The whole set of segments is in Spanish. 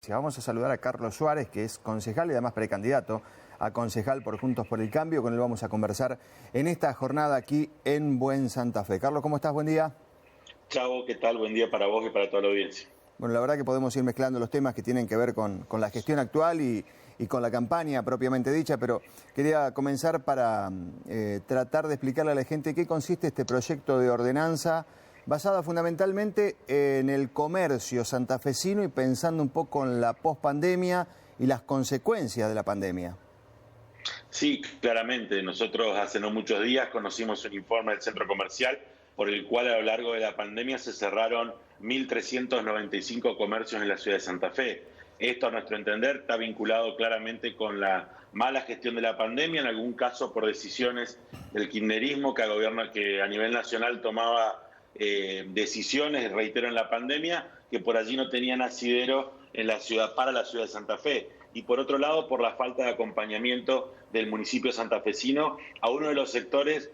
Vamos a saludar a Carlos Suárez, que es concejal y además precandidato a concejal por Juntos por el Cambio. Con él vamos a conversar en esta jornada aquí en Buen Santa Fe. Carlos, ¿cómo estás? Buen día. Chavo, ¿qué tal? Buen día para vos y para toda la audiencia. Bueno, la verdad que podemos ir mezclando los temas que tienen que ver con la gestión actual y con la campaña propiamente dicha, pero quería comenzar para tratar de explicarle a la gente qué consiste este proyecto de ordenanza basada fundamentalmente en el comercio santafesino y pensando un poco en la pospandemia y las consecuencias de la pandemia. Sí, claramente. Nosotros hace no muchos días conocimos un informe del centro comercial por el cual a lo largo de la pandemia se cerraron 1.395 comercios en la ciudad de Santa Fe. Esto, a nuestro entender, está vinculado claramente con la mala gestión de la pandemia, en algún caso por decisiones del kirchnerismo que a nivel nacional tomaba decisiones, reitero, en la pandemia, que por allí no tenían asidero en la ciudad, para la ciudad de Santa Fe. Y por otro lado, por la falta de acompañamiento del municipio santafesino a uno de los sectores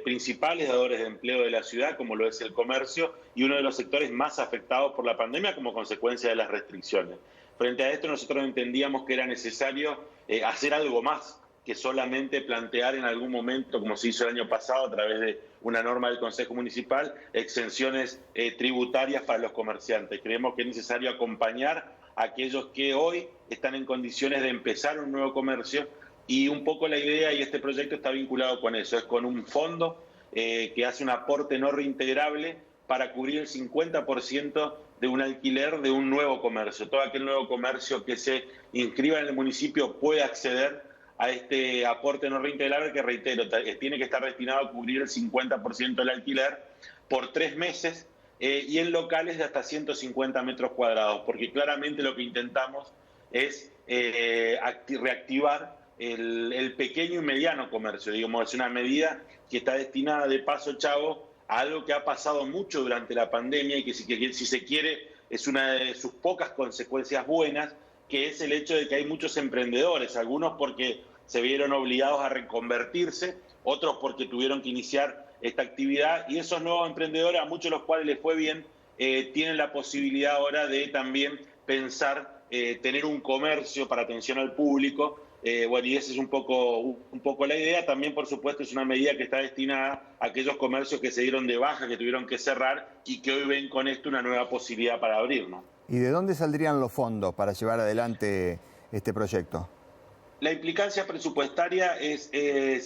principales dadores de empleo de la ciudad, como lo es el comercio, y uno de los sectores más afectados por la pandemia como consecuencia de las restricciones. Frente a esto, nosotros entendíamos que era necesario hacer algo más que solamente plantear en algún momento, como se hizo el año pasado a través de una norma del Consejo Municipal, exenciones tributarias para los comerciantes. Creemos que es necesario acompañar a aquellos que hoy están en condiciones de empezar un nuevo comercio, y un poco la idea y este proyecto está vinculado con eso, es con un fondo que hace un aporte no reintegrable para cubrir el 50% de un alquiler de un nuevo comercio. Todo aquel nuevo comercio que se inscriba en el municipio puede acceder a este aporte no reintegrable que, reitero, tiene que estar destinado a cubrir el 50% del alquiler por 3 meses y en locales de hasta 150 metros cuadrados, porque claramente lo que intentamos es reactivar el pequeño y mediano comercio. Digamos, es una medida que está destinada, de paso, Chavo, a algo que ha pasado mucho durante la pandemia y que si se quiere es una de sus pocas consecuencias buenas, que es el hecho de que hay muchos emprendedores, algunos porque se vieron obligados a reconvertirse, otros porque tuvieron que iniciar esta actividad, y esos nuevos emprendedores, a muchos de los cuales les fue bien, tienen la posibilidad ahora de también pensar tener un comercio para atención al público. Bueno, y esa es un poco la idea. También, por supuesto, es una medida que está destinada a aquellos comercios que se dieron de baja, que tuvieron que cerrar y que hoy ven con esto una nueva posibilidad para abrir, ¿no? ¿Y de dónde saldrían los fondos para llevar adelante este proyecto? La implicancia presupuestaria es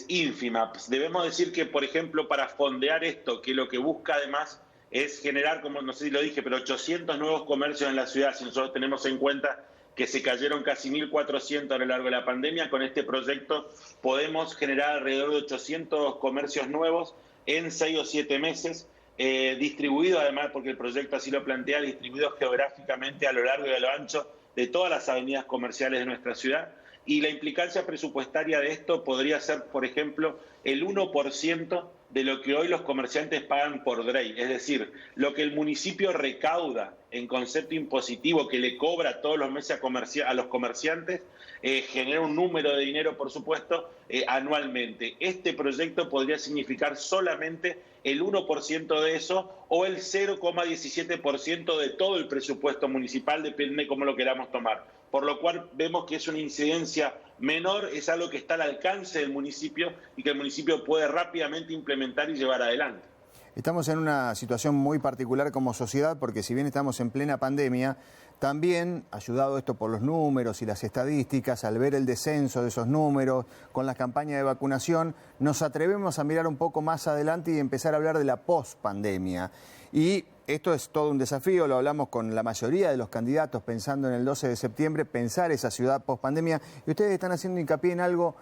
ínfima. Debemos decir que, por ejemplo, para fondear esto, que lo que busca además es generar, como no sé si lo dije, pero 800 nuevos comercios en la ciudad, si nosotros tenemos en cuenta que se cayeron casi 1.400 a lo largo de la pandemia, con este proyecto podemos generar alrededor de 800 comercios nuevos en 6 o 7 meses, distribuidos además, porque el proyecto así lo plantea, distribuidos geográficamente a lo largo y a lo ancho de todas las avenidas comerciales de nuestra ciudad. Y la implicancia presupuestaria de esto podría ser, por ejemplo, el 1% de lo que hoy los comerciantes pagan por DREI, es decir, lo que el municipio recauda en concepto impositivo que le cobra todos los meses a los comerciantes, genera un número de dinero, por supuesto, anualmente. Este proyecto podría significar solamente el 1% de eso o el 0,17% de todo el presupuesto municipal, depende de cómo lo queramos tomar. Por lo cual vemos que es una incidencia menor, es algo que está al alcance del municipio y que el municipio puede rápidamente implementar y llevar adelante. Estamos en una situación muy particular como sociedad porque si bien estamos en plena pandemia, también, ayudado esto por los números y las estadísticas, al ver el descenso de esos números, con las campañas de vacunación, nos atrevemos a mirar un poco más adelante y empezar a hablar de la pospandemia. Y esto es todo un desafío, lo hablamos con la mayoría de los candidatos pensando en el 12 de septiembre, pensar esa ciudad pospandemia. Y ustedes están haciendo hincapié en algo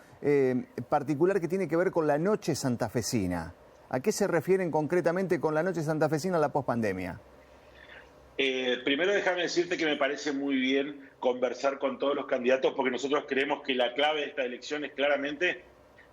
particular que tiene que ver con la noche santafesina. ¿A qué se refieren concretamente con la noche santafesina a la pospandemia? Primero déjame decirte que me parece muy bien conversar con todos los candidatos porque nosotros creemos que la clave de esta elección es claramente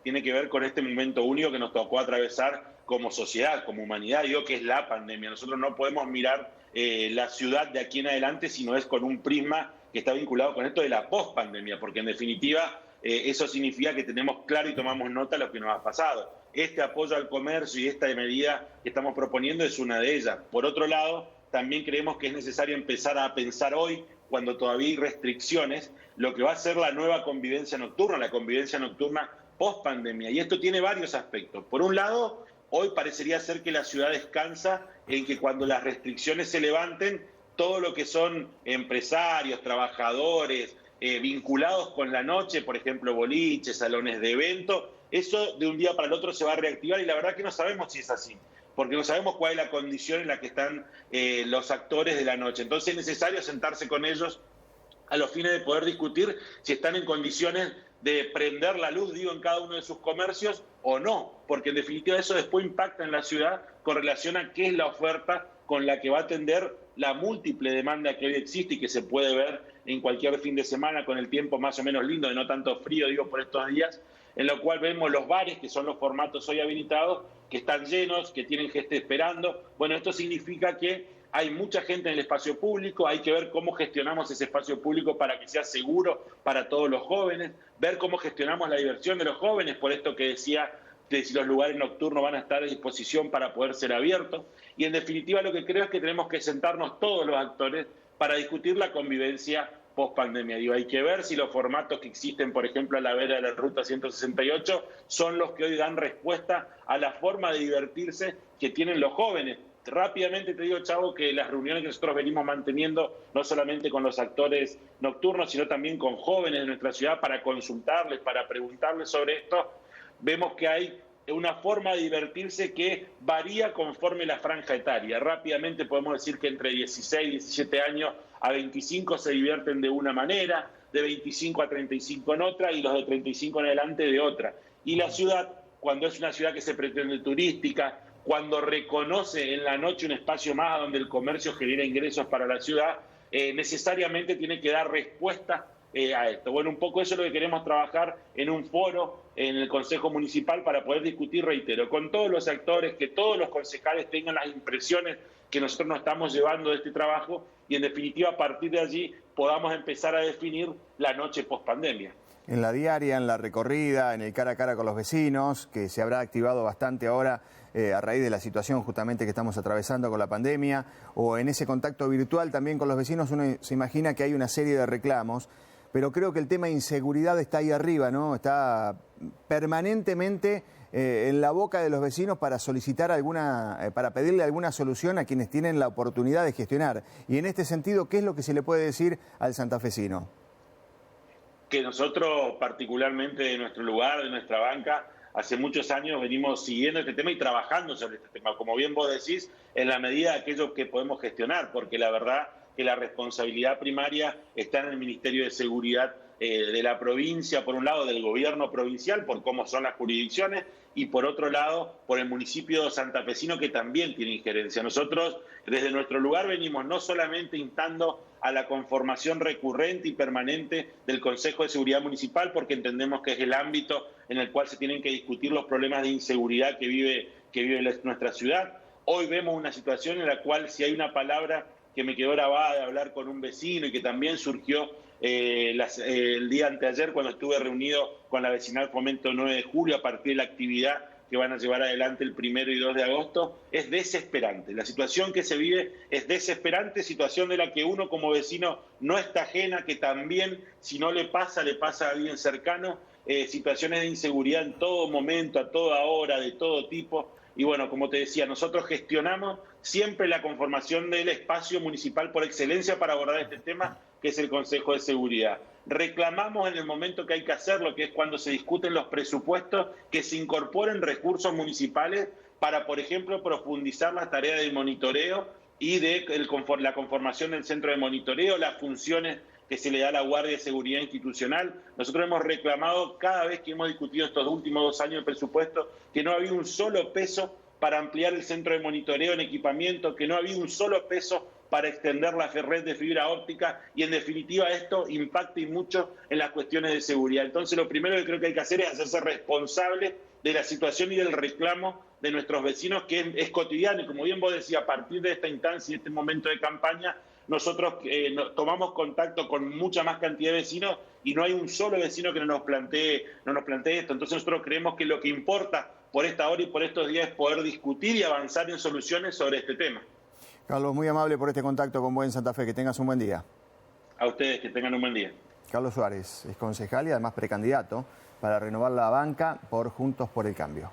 tiene que ver con este momento único que nos tocó atravesar como sociedad, como humanidad, digo que es la pandemia. Nosotros no podemos mirar la ciudad de aquí en adelante si no es con un prisma que está vinculado con esto de la pospandemia, porque en definitiva eso significa que tenemos claro y tomamos nota de lo que nos ha pasado. Este apoyo al comercio y esta medida que estamos proponiendo es una de ellas. Por otro lado, también creemos que es necesario empezar a pensar hoy cuando todavía hay restricciones, lo que va a ser la nueva convivencia nocturna post pandemia. Y esto tiene varios aspectos. Por un lado, hoy parecería ser que la ciudad descansa en que cuando las restricciones se levanten, todo lo que son empresarios, trabajadores, vinculados con la noche, por ejemplo, boliches, salones de evento, eso de un día para el otro se va a reactivar y la verdad que no sabemos si es así, porque no sabemos cuál es la condición en la que están los actores de la noche. Entonces es necesario sentarse con ellos a los fines de poder discutir si están en condiciones de prender la luz, en cada uno de sus comercios o no, porque en definitiva eso después impacta en la ciudad con relación a qué es la oferta con la que va a atender la múltiple demanda que hoy existe y que se puede ver en cualquier fin de semana con el tiempo más o menos lindo, de no tanto frío, por estos días, en lo cual vemos los bares, que son los formatos hoy habilitados, que están llenos, que tienen gente esperando. Bueno, esto significa que hay mucha gente en el espacio público, hay que ver cómo gestionamos ese espacio público para que sea seguro para todos los jóvenes, ver cómo gestionamos la diversión de los jóvenes, por esto que decía de si los lugares nocturnos van a estar a disposición para poder ser abiertos. Y en definitiva lo que creo es que tenemos que sentarnos todos los actores para discutir la convivencia post pandemia. Hay que ver si los formatos que existen, por ejemplo, a la vera de la Ruta 168, son los que hoy dan respuesta a la forma de divertirse que tienen los jóvenes. Rápidamente te digo, Chavo, que las reuniones que nosotros venimos manteniendo, no solamente con los actores nocturnos, sino también con jóvenes de nuestra ciudad para consultarles, para preguntarles sobre esto, vemos que hay una forma de divertirse que varía conforme la franja etaria. Rápidamente podemos decir que entre 16 y 17 años a 25 se divierten de una manera, de 25 a 35 en otra y los de 35 en adelante de otra. Y la ciudad, cuando es una ciudad que se pretende turística, cuando reconoce en la noche un espacio más donde el comercio genera ingresos para la ciudad, necesariamente tiene que dar respuesta a esto. Bueno, un poco eso es lo que queremos trabajar en un foro en el Consejo Municipal para poder discutir, reitero, con todos los actores, que todos los concejales tengan las impresiones que nosotros nos estamos llevando de este trabajo y en definitiva a partir de allí podamos empezar a definir la noche post pandemia. En la diaria, en la recorrida, en el cara a cara con los vecinos, que se habrá activado bastante ahora a raíz de la situación justamente que estamos atravesando con la pandemia, o en ese contacto virtual también con los vecinos, uno se imagina que hay una serie de reclamos, pero creo que el tema de inseguridad está ahí arriba, ¿no? Está permanentemente en la boca de los vecinos para solicitar para pedirle alguna solución a quienes tienen la oportunidad de gestionar. Y en este sentido, ¿qué es lo que se le puede decir al santafesino? Que nosotros, particularmente de nuestro lugar, de nuestra banca, hace muchos años venimos siguiendo este tema y trabajando sobre este tema, como bien vos decís, en la medida de aquello que podemos gestionar, porque la verdad que la responsabilidad primaria está en el Ministerio de Seguridad de la provincia, por un lado del gobierno provincial, por cómo son las jurisdicciones, y por otro lado por el municipio santafesino que también tiene injerencia. Nosotros desde nuestro lugar venimos no solamente instando a la conformación recurrente y permanente del Consejo de Seguridad Municipal, porque entendemos que es el ámbito en el cual se tienen que discutir los problemas de inseguridad que vive nuestra ciudad. Hoy vemos una situación en la cual si hay una palabra que me quedó grabada de hablar con un vecino y que también surgió el día anteayer cuando estuve reunido con la vecinal Fomento 9 de Julio a partir de la actividad que van a llevar adelante el 1 y 2 de agosto, es desesperante. La situación que se vive es desesperante, situación de la que uno como vecino no está ajena, que también, si no le pasa a alguien cercano, situaciones de inseguridad en todo momento, a toda hora, de todo tipo. Y bueno, como te decía, nosotros gestionamos siempre la conformación del espacio municipal por excelencia para abordar este tema, que es el Consejo de Seguridad. Reclamamos en el momento que hay que hacerlo, que es cuando se discuten los presupuestos, que se incorporen recursos municipales para, por ejemplo, profundizar las tareas de monitoreo y de la conformación del centro de monitoreo, las funciones que se le da a la Guardia de Seguridad Institucional. Nosotros hemos reclamado cada vez que hemos discutido estos últimos 2 años de presupuesto que no había un solo peso para ampliar el centro de monitoreo en equipamiento, que no había un solo peso para extender la red de fibra óptica y en definitiva esto impacta y mucho en las cuestiones de seguridad. Entonces lo primero que creo que hay que hacer es hacerse responsable de la situación y del reclamo de nuestros vecinos, que es cotidiano y como bien vos decías, a partir de esta instancia y este momento de campaña, nosotros tomamos contacto con mucha más cantidad de vecinos y no hay un solo vecino que no nos plantee esto. Entonces nosotros creemos que lo que importa por esta hora y por estos días es poder discutir y avanzar en soluciones sobre este tema. Carlos, muy amable por este contacto con Buen Santa Fe. Que tengas un buen día. A ustedes, que tengan un buen día. Carlos Suárez es concejal y además precandidato para renovar la banca por Juntos por el Cambio.